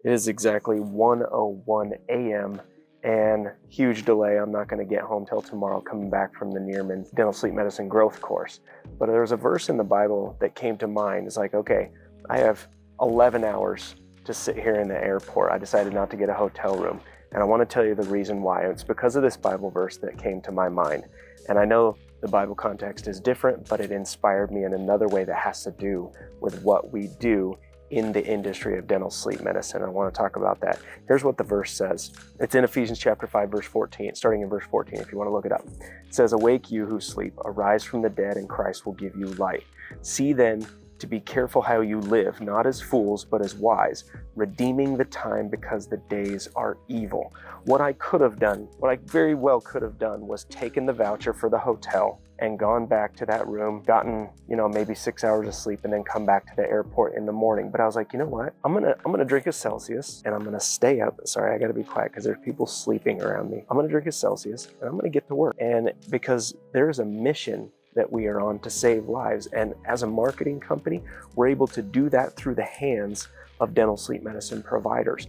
It is exactly 1:01 a.m. and huge delay. I'm not going to get home till tomorrow coming back from the Nearman Dental Sleep Medicine Growth course. But there was a verse in the Bible that came to mind. It's like, okay, I have 11 hours to sit here in the airport. I decided not to get a hotel room. And I want to tell you the reason why. It's because of this Bible verse that came to my mind. And I know the Bible context is different, but it inspired me in another way that has to do with what we do in the industry of dental sleep medicine. I want to talk about that. Here's what the verse says. It's in Ephesians chapter 5, verse 14, starting in verse 14, if you want to look it up. It says, "Awake you who sleep, arise from the dead, and Christ will give you light. See then to be careful how you live, not as fools, but as wise, redeeming the time because the days are evil." What I could have done, what I very well could have done, was taken the voucher for the hotel and gone back to that room, gotten, maybe 6 hours of sleep, and then come back to the airport in the morning. But I was like, you know what? I'm gonna drink a Celsius, and I'm gonna stay up. Sorry, I gotta be quiet because there's people sleeping around me. I'm gonna drink a Celsius, and I'm gonna get to work. And because there is a mission that we are on to save lives. And as a marketing company, we're able to do that through the hands of dental sleep medicine providers.